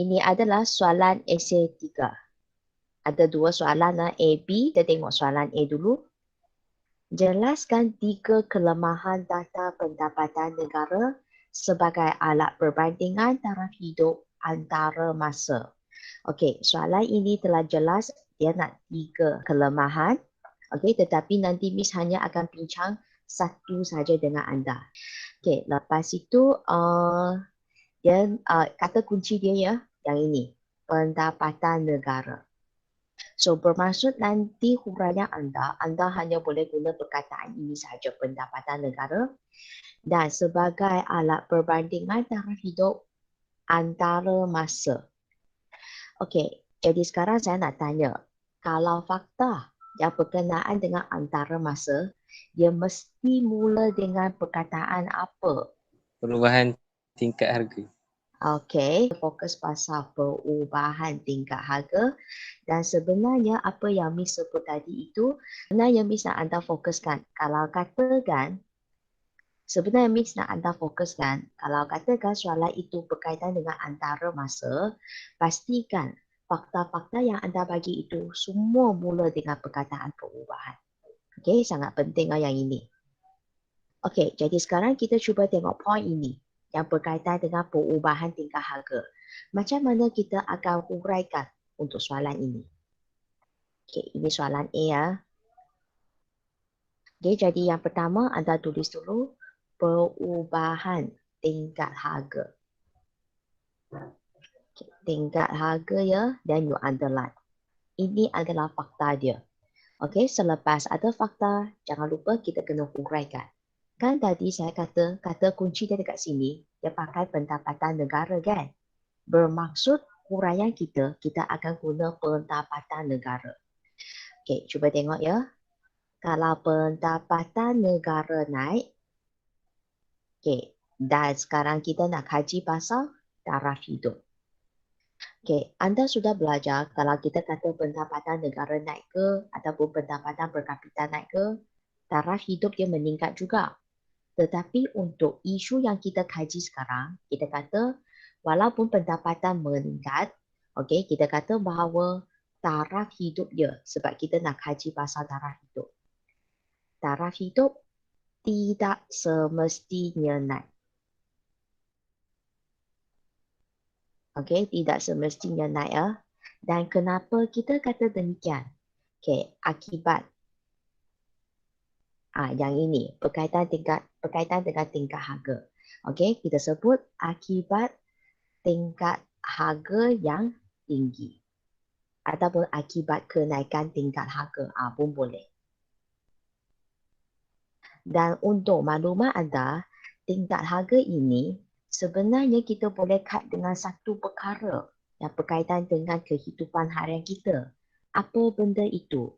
ini adalah soalan esei 3. Ada dua soalan A, B. Kita tengok soalan A dulu. Jelaskan 3 kelemahan data pendapatan negara sebagai alat perbandingan taraf hidup antara masa. Okey, soalan ini telah jelas dia nak 3 kelemahan. Okey, tetapi nanti Miss hanya akan bincang satu saja dengan anda. Okey, lepas itu kata kunci dia ya, yang ini, pendapatan negara. So bermaksud nanti huraian anda hanya boleh guna perkataan ini saja, pendapatan negara, dan sebagai alat perbandingan taraf hidup antara masa. Okey, jadi sekarang saya nak tanya, kalau fakta yang berkenaan dengan antara masa, dia mesti mula dengan perkataan apa? Perubahan tingkat harga. Okey, fokus pasal perubahan tingkat harga. Dan sebenarnya apa yang Miss sebut tadi itu, sebenarnya Miss nak anda fokuskan. Kalau katakan soalan itu berkaitan dengan antara masa, pastikan fakta-fakta yang anda bagi itu semua mula dengan perkataan perubahan. Okey, sangat penting yang ini. Okey, jadi sekarang kita cuba tengok poin ini yang berkaitan dengan perubahan tingkat harga. Macam mana kita akan huraikan untuk soalan ini? Okey, ini soalan A ya. Okey, jadi yang pertama anda tulis dulu perubahan tingkat harga. Okay, tingkat harga ya, dan you underline. Ini adalah fakta dia. Okey, selepas ada fakta, jangan lupa kita kena huraikan. Kan tadi saya kata kunci dia dekat sini, dia pakai pendapatan negara kan? Bermaksud huraian kita akan guna pendapatan negara. Okey, cuba tengok ya. Kalau pendapatan negara naik, okey, dan sekarang kita nak kaji pasal taraf hidup. Okey, anda sudah belajar kalau kita kata pendapatan negara naik ke ataupun pendapatan per kapita naik ke, taraf hidup dia meningkat juga. Tetapi untuk isu yang kita kaji sekarang, kita kata walaupun pendapatan meningkat, okey, kita kata bahawa taraf hidup dia, sebab kita nak kaji pasal taraf hidup. Taraf hidup tidak semestinya naik. Okey, tidak semestinya naik ya. Dan kenapa kita kata demikian? Okey, akibat yang ini berkaitan dengan tingkat harga. Okey, kita sebut akibat tingkat harga yang tinggi ataupun akibat kenaikan tingkat harga pun boleh. Dan untuk maklumat anda, tingkat harga ini sebenarnya kita boleh kait dengan satu perkara yang berkaitan dengan kehidupan harian kita. Apa benda itu?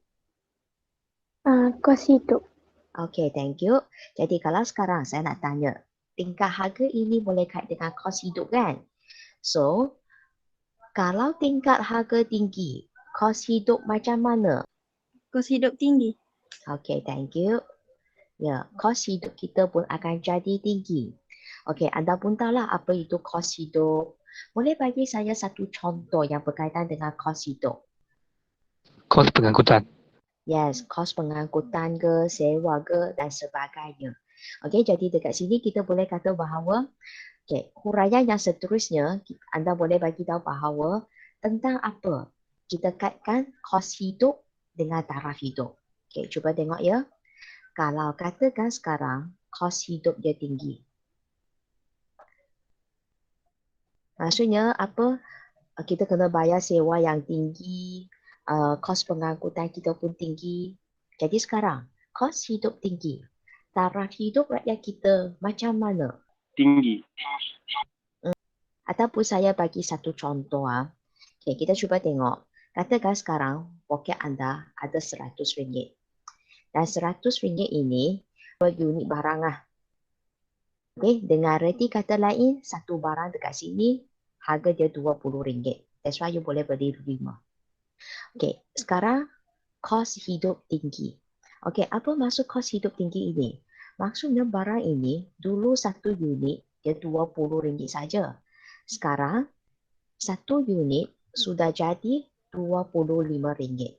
Kos hidup. Okay, thank you. Jadi kalau sekarang saya nak tanya, tingkat harga ini boleh kait dengan kos hidup kan? So, kalau tingkat harga tinggi, kos hidup macam mana? Kos hidup tinggi. Okay, thank you. Ya, kos hidup kita pun akan jadi tinggi. Okey, anda pun tahulah apa itu kos hidup. Boleh bagi saya satu contoh yang berkaitan dengan kos hidup? Kos pengangkutan. Yes, kos pengangkutan ke, sewa ke dan sebagainya. Okey, jadi dekat sini kita boleh kata bahawa huraian yang seterusnya anda boleh bagi tahu bahawa tentang apa kita kaitkan kos hidup dengan taraf hidup. Okey, cuba tengok ya. Kalau katakan sekarang kos hidup dia tinggi. Maksudnya apa? Kita kena bayar sewa yang tinggi, kos pengangkutan kita pun tinggi. Jadi sekarang, kos hidup tinggi. Taraf hidup rakyat kita macam mana? Tinggi. Ataupun saya bagi satu contoh. Okay, kita cuba tengok. Katakan sekarang, poket anda ada RM100. Dan RM100 ini, 2 unit barang lah. Okay, dengan reti kata lain, satu barang dekat sini, harga dia RM20. That's why you boleh beli 5. Okay, sekarang kos hidup tinggi. Okay, apa maksud kos hidup tinggi ini? Maksudnya barang ini dulu satu unit dia RM20 saja. Sekarang Satu unit sudah jadi RM25.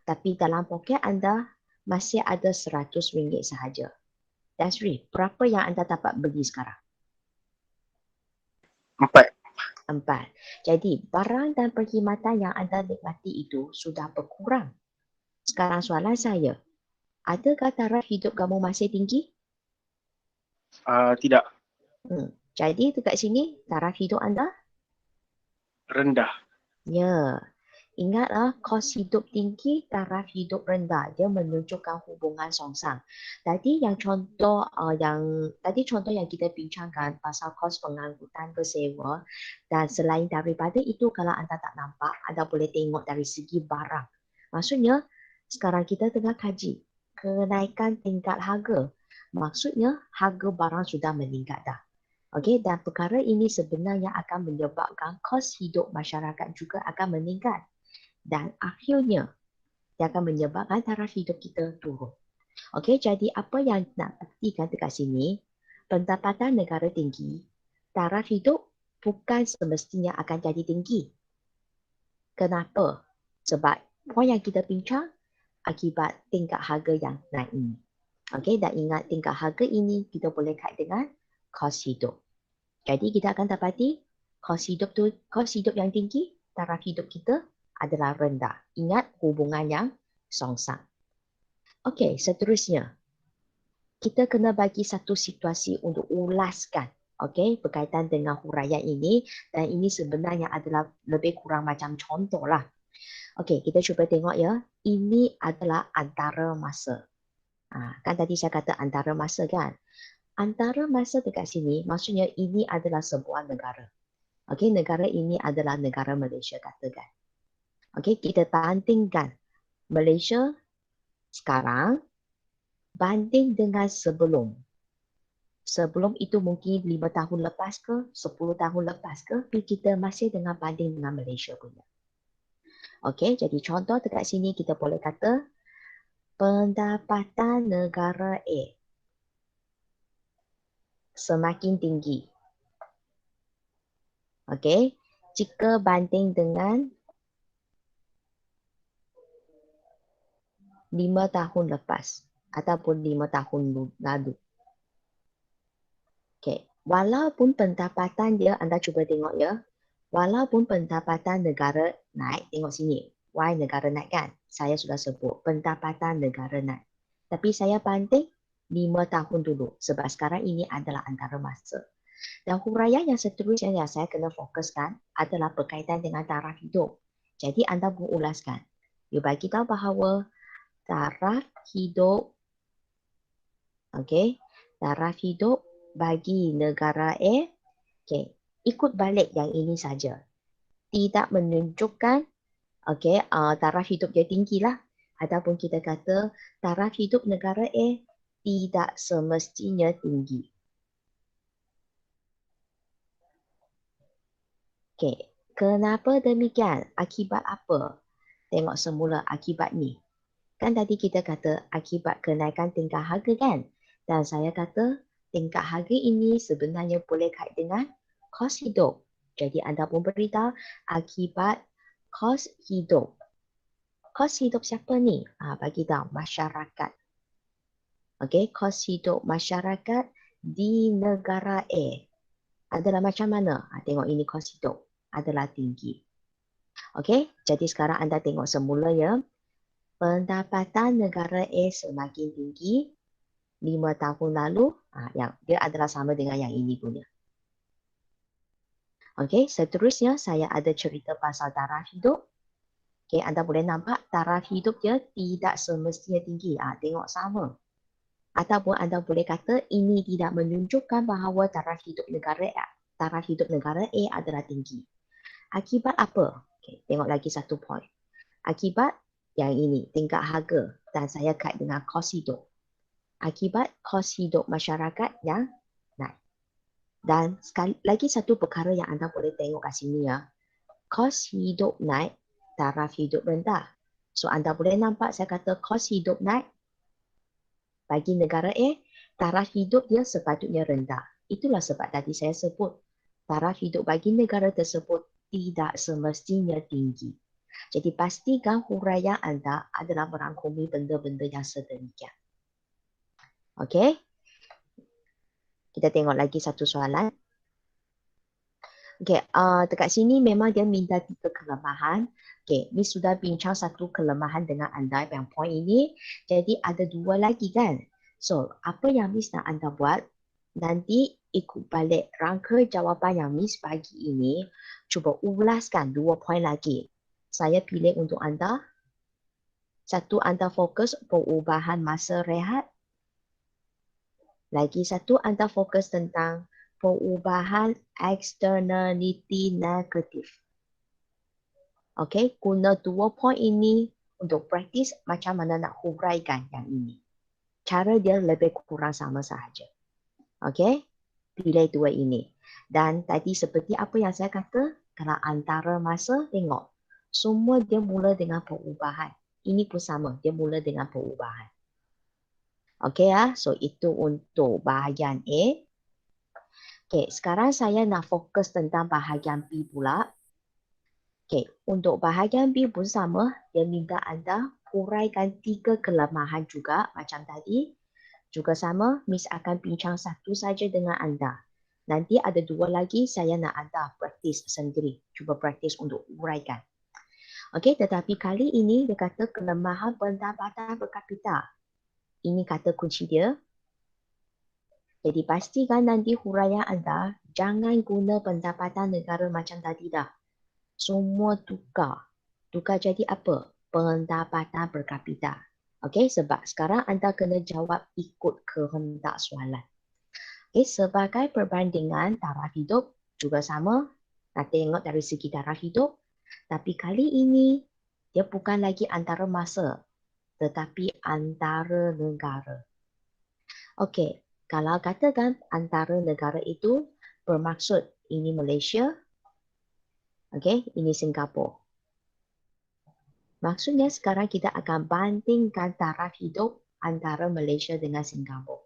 Tapi dalam poket anda masih ada RM100 sahaja. Dasri, berapa yang anda dapat beli sekarang? 4. 4. Jadi, barang dan perkhidmatan yang anda nikmati itu sudah berkurang. Sekarang soalan saya, adakah taraf hidup kamu masih tinggi? Tidak. Jadi, dekat sini, taraf hidup anda? Rendah. Ya. Ingatlah, kos hidup tinggi, taraf hidup rendah. Dia menunjukkan hubungan songsang. Tadi contoh yang kita bincangkan pasal kos pengangkutan bersewa, dan selain daripada itu, kalau anda tak nampak, anda boleh tengok dari segi barang. Maksudnya, sekarang kita tengah kaji kenaikan tingkat harga. Maksudnya, harga barang sudah meningkat dah. Okey, dan perkara ini sebenarnya akan menyebabkan kos hidup masyarakat juga akan meningkat. Dan akhirnya, dia akan menyebabkan taraf hidup kita turun. Okey, jadi apa yang nak buktikan dekat sini, pendapatan negara tinggi, taraf hidup bukan semestinya akan jadi tinggi. Kenapa? Sebab poin yang kita bincang akibat tingkat harga yang naik ini. Okey, dan ingat tingkat harga ini kita boleh kait dengan kos hidup. Jadi kita akan dapati kos hidup yang tinggi, taraf hidup kita adalah rendah. Ingat hubungan yang songsang. Okey, seterusnya. Kita kena bagi satu situasi untuk ulaskan, okey, berkaitan dengan huraian ini, dan ini sebenarnya adalah lebih kurang macam contoh lah. Okey, kita cuba tengok ya. Ini adalah antara masa. Kan tadi saya kata antara masa kan? Antara masa dekat sini, maksudnya ini adalah sebuah negara. Okey, negara ini adalah negara Malaysia katakan. Okey, kita bandingkan Malaysia sekarang banding dengan sebelum. Sebelum itu mungkin 5 tahun lepas ke, 10 tahun lepas ke, tapi kita masih dengan banding dengan Malaysia punya. Okey, jadi contoh dekat sini kita boleh kata pendapatan negara A semakin tinggi. Okey, jika banding dengan 5 tahun lepas ataupun 5 tahun lalu. Okey, walaupun pendapatan dia, anda cuba tengok ya, walaupun pendapatan negara naik, tengok sini, why negara naik kan? Saya sudah sebut, pendapatan negara naik. Tapi saya banding 5 tahun dulu, sebab sekarang ini adalah antara masa. Dan huraian yang seterusnya yang saya kena fokuskan adalah berkaitan dengan taraf hidup. Jadi anda mengulaskan. Dia bagi tahu bahawa taraf hidup, okey, taraf hidup bagi negara A, okey, ikut balik yang ini saja. Tidak menunjukkan, okey, taraf hidup dia tinggi lah. Ataupun kita kata taraf hidup negara A tidak semestinya tinggi. Okey, kenapa demikian? Akibat apa? Tengok semula akibat ni. Kan tadi kita kata akibat kenaikan tingkat harga kan? Dan saya kata tingkat harga ini sebenarnya boleh kait dengan kos hidup. Jadi anda pun beritahu akibat kos hidup. Kos hidup siapa ni? Bagi tahu masyarakat. Okey, kos hidup masyarakat di negara A adalah macam mana? Tengok ini kos hidup adalah tinggi. Okey, jadi sekarang anda tengok semula ya. Pendapatan negara A semakin tinggi 5 tahun lalu, yang dia adalah sama dengan yang ini punya. Okey, seterusnya saya ada cerita pasal taraf hidup. Okey, anda boleh nampak taraf hidup dia tidak semestinya tinggi. Tengok sama. Ataupun anda boleh kata ini tidak menunjukkan bahawa taraf hidup negara A adalah tinggi. Akibat apa? Okey, tengok lagi satu poin. Akibat yang ini, tingkat harga, dan saya kait dengan kos hidup. Akibat kos hidup masyarakat yang naik. Dan sekali lagi satu perkara yang anda boleh tengok kat sini ya. Kos hidup naik, taraf hidup rendah. So anda boleh nampak saya kata kos hidup naik bagi negara A, taraf hidup dia sepatutnya rendah. Itulah sebab tadi saya sebut taraf hidup bagi negara tersebut tidak semestinya tinggi. Jadi pastikan huraian anda adalah merangkumi benda-benda yang sedemikian. Okey? Kita tengok lagi satu soalan. Okey, dekat sini memang dia minta 3 kelemahan. Okey, Miss sudah bincang satu kelemahan dengan anda yang point ini. Jadi ada 2 lagi kan? So, apa yang Miss nak anda buat? Nanti ikut balik rangka jawapan yang Miss bagi ini. Cuba ulaskan 2 point lagi. Saya pilih untuk anda. Satu, anda fokus perubahan masa rehat. Lagi satu, anda fokus tentang perubahan externality negatif. Okey, guna 2 point ini untuk praktis macam mana nak huraikan yang ini. Cara dia lebih kurang sama sahaja. Okey, pilih 2 ini. Dan tadi seperti apa yang saya kata, kalau antara masa, tengok. Semua dia mula dengan perubahan. Ini pun sama, dia mula dengan perubahan. Okey ya, so itu untuk bahagian A. Okey, sekarang saya nak fokus tentang bahagian B pula. Okey, untuk bahagian B pun sama, dia minta anda huraikan 3 kelemahan juga macam tadi. Juga sama, Miss akan bincang satu saja dengan anda. Nanti ada 2 lagi saya nak anda praktis sendiri. Cuba praktis untuk huraikan. Okey, tetapi kali ini dia kata kelemahan pendapatan per kapita. Ini kata kunci dia. Jadi pastikan nanti huraian anda jangan guna pendapatan negara macam tadi dah. Semua tukar. Tukar jadi apa? Pendapatan per kapita. Okey, sebab sekarang anda kena jawab ikut kehendak soalan. Okey, sebagai perbandingan taraf hidup juga sama. Nak tengok dari segi taraf hidup. Tapi kali ini dia bukan lagi antara masa, tetapi antara negara. Okey, kalau katakan antara negara itu bermaksud ini Malaysia, okey, ini Singapura. Maksudnya sekarang kita akan bandingkan taraf hidup antara Malaysia dengan Singapura.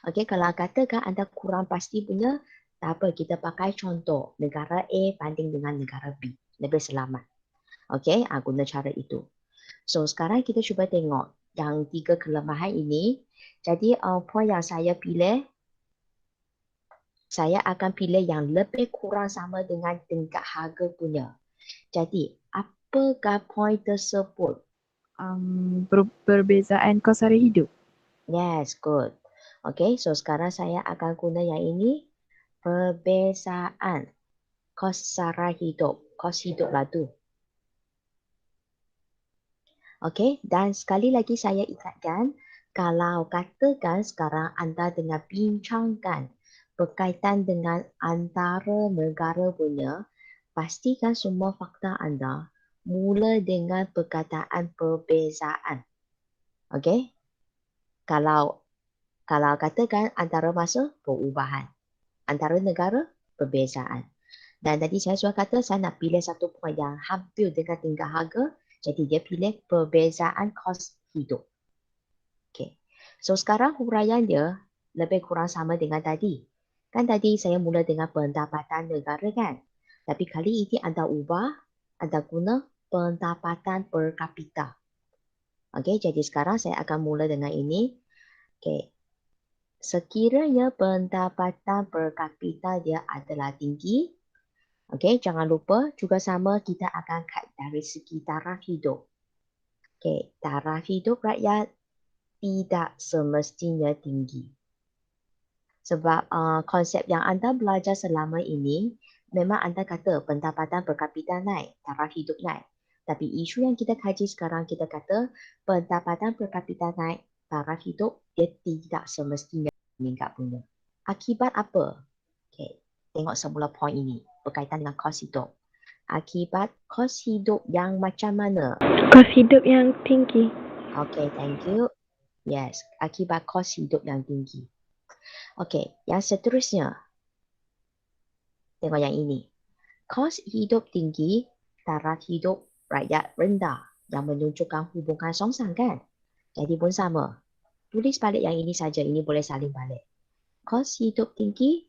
Okey, kalau katakan anda kurang pasti punya, tak apa, kita pakai contoh negara A banding dengan negara B. Lebih selamat. Okey, guna cara itu. So, sekarang kita cuba tengok yang 3 kelemahan ini. Jadi, point yang saya pilih, saya akan pilih yang lebih kurang sama dengan tingkat harga punya. Jadi, apakah point tersebut? Perbezaan kos sara hidup. Yes, good. Okay, so sekarang saya akan guna yang ini. Perbezaan kos sara hidup. Kos hidup lah tu. Okay, dan sekali lagi saya ingatkan, kalau katakan sekarang anda tengah bincangkan berkaitan dengan antara negara punya, pastikan semua fakta anda mula dengan perkataan perbezaan. Okay? Kalau katakan antara masa, perubahan. Antara negara, perbezaan. Dan tadi saya sudah kata saya nak pilih satu point yang hampir dengan tingkat harga. Jadi dia pilih perbezaan kos hidup. Okay. So sekarang huraian dia lebih kurang sama dengan tadi. Kan tadi saya mula dengan pendapatan negara kan. Tapi kali ini anda ubah, anda guna pendapatan per kapita. Okay, jadi sekarang saya akan mula dengan ini. Okay. Sekiranya pendapatan per kapita dia adalah tinggi, okey, jangan lupa juga sama kita akan kat dari segi taraf hidup. Okey, taraf hidup rakyat tidak semestinya tinggi. Sebab konsep yang anda belajar selama ini, memang anda kata pendapatan per kapita naik, taraf hidup naik. Tapi isu yang kita kaji sekarang, kita kata pendapatan per kapita naik, taraf hidup dia tidak semestinya meningkat punya. Akibat apa? Okey, tengok semula point ini berkaitan dengan kos hidup. Akibat kos hidup yang macam mana? Kos hidup yang tinggi. Okay, thank you. Yes, akibat kos hidup yang tinggi. Okay, yang seterusnya. Tengok yang ini. Kos hidup tinggi, taraf hidup rakyat rendah yang menunjukkan hubungan songsang kan? Jadi pun sama. Tulis balik yang ini saja, ini boleh salin balik. Kos hidup tinggi,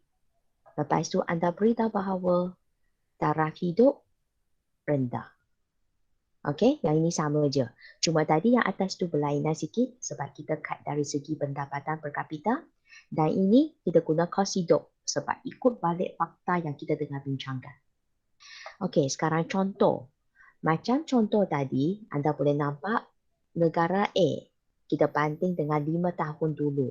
lepas tu anda beritahu bahawa taraf hidup rendah. Okey, yang ini sama je. Cuma tadi yang atas tu berlainan sikit sebab kita cut dari segi pendapatan per kapita dan ini kita guna kos hidup sebab ikut balik fakta yang kita tengah bincangkan. Okey, sekarang contoh. Macam contoh tadi, anda boleh nampak negara A. Kita banding dengan 5 tahun dulu.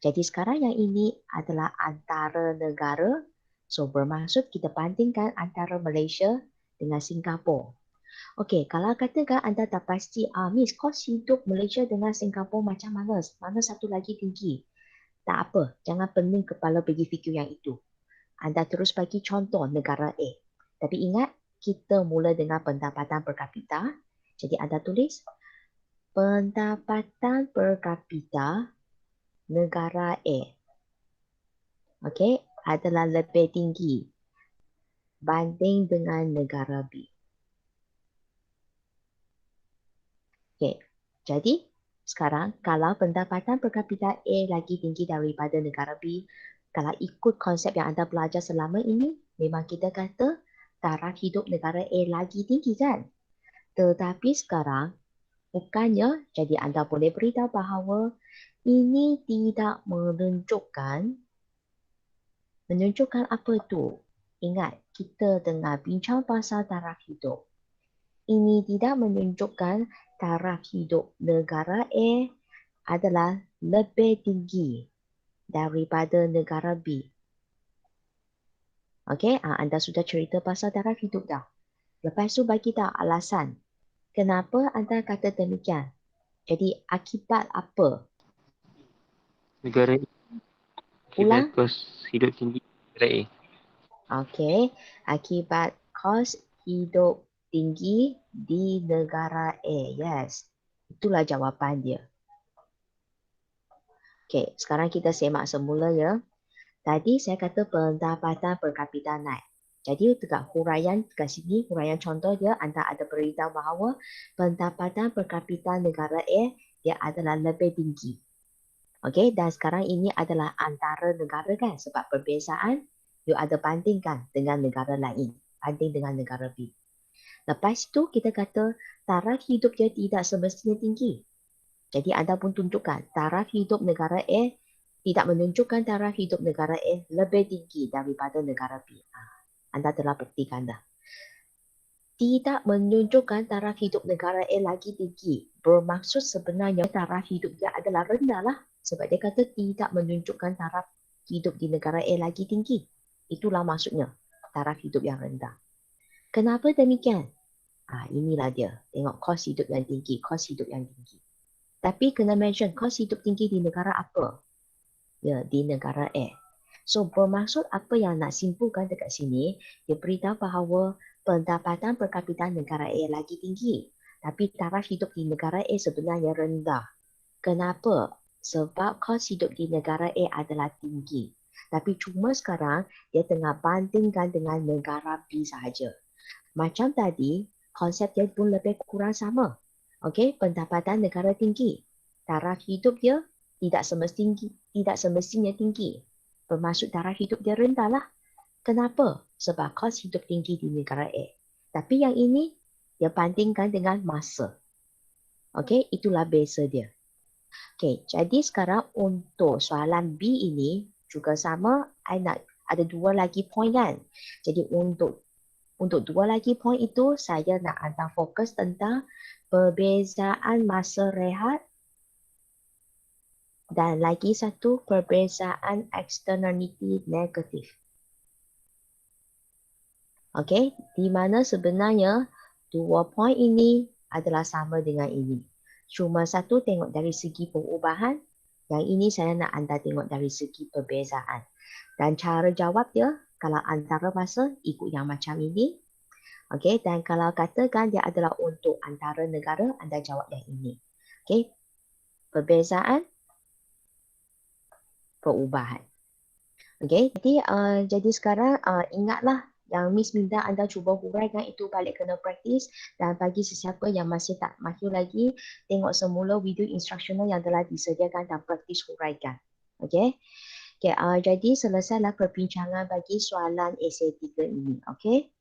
Jadi sekarang yang ini adalah antara negara. So bermaksud kita bandingkan antara Malaysia dengan Singapura. Okey, kalau katakan anda tak pasti, Miss, kos hidup Malaysia dengan Singapura macam mana? Mana satu lagi tinggi? Tak apa, jangan pening kepala pergi fikir yang itu. Anda terus bagi contoh negara A. Tapi ingat, kita mula dengan pendapatan per kapita. Jadi anda tulis pendapatan per kapita negara A. Okey, adalah lebih tinggi banding dengan negara B. Okey, jadi sekarang kalau pendapatan per kapita A lagi tinggi daripada negara B, kalau ikut konsep yang anda belajar selama ini, memang kita kata taraf hidup negara A lagi tinggi kan? Tetapi sekarang, bukannya jadi anda boleh beritahu bahawa ini tidak menunjukkan apa tu? Ingat, kita tengah bincang pasal taraf hidup. Ini tidak menunjukkan taraf hidup negara A adalah lebih tinggi daripada negara B. Okey, anda sudah cerita pasal taraf hidup dah. Lepas tu bagi tahu alasan kenapa anda kata demikian. Jadi akibat apa? Negara Ulang. akibat kos hidup tinggi negara A. Okey, akibat kos hidup tinggi di negara A. Yes, itulah jawapan dia. Okey, sekarang kita semak semula ya. Tadi saya kata pendapatan per kapita naik. Jadi dekat huraian dekat sini, huraian contoh dia, anda ada beritahu bahawa pendapatan per kapita negara A dia adalah lebih tinggi. Okey, dan sekarang ini adalah antara negara kan sebab perbezaan you ada bandingkan dengan negara lain, banding dengan negara B. Lepas itu kita kata taraf hidup dia tidak semestinya tinggi. Jadi anda pun tunjukkan taraf hidup negara A tidak menunjukkan taraf hidup negara A lebih tinggi daripada negara B. Anda telah buktikan dah. Tidak menunjukkan taraf hidup negara A lagi tinggi. Bermaksud sebenarnya taraf hidup dia adalah rendah lah. Sebab dia kata tidak menunjukkan taraf hidup di negara A lagi tinggi. Itulah maksudnya taraf hidup yang rendah. Kenapa demikian? Inilah dia. Tengok kos hidup yang tinggi, kos hidup yang tinggi. Tapi kena mention kos hidup tinggi di negara apa? Ya, di negara A. So, bermaksud apa yang nak simpulkan dekat sini, dia beritahu bahawa pendapatan per kapita negara A lagi tinggi. Tapi taraf hidup di negara A sebenarnya rendah. Kenapa? Sebab kos hidup di negara A adalah tinggi. Tapi cuma sekarang, dia tengah bandingkan dengan negara B sahaja. Macam tadi, konsep dia pun lebih kurang sama. Okey, pendapatan negara tinggi. Taraf hidup dia tidak semestinya tinggi. Bermaksud taraf hidup dia rendah lah. Kenapa? Sebab kos hidup tinggi di negara A. Tapi yang ini, dia bandingkan dengan masa. Okey, itulah beza dia. Okey, jadi sekarang untuk soalan B ini juga sama, I nak ada dua lagi point kan. Jadi untuk dua lagi poin itu, saya nak anda fokus tentang perbezaan masa rehat dan lagi satu perbezaan externality negatif. Okey, di mana sebenarnya dua poin ini adalah sama dengan ini. Cuma satu tengok dari segi perubahan, yang ini saya nak anda tengok dari segi perbezaan. Dan cara jawab dia, kalau antara masa ikut yang macam ini. Okey, dan kalau katakan dia adalah untuk antara negara, anda jawab yang ini. Okey, perbezaan, perubahan. Okey, jadi sekarang ingatlah yang Miss minta anda cuba huraikan itu balik kena praktis dan bagi sesiapa yang masih tak mahir lagi, tengok semula video instructional yang telah disediakan dan praktis huraikan. Okey. Okay, jadi selesailah perbincangan bagi soalan essay 3 ini. Okey.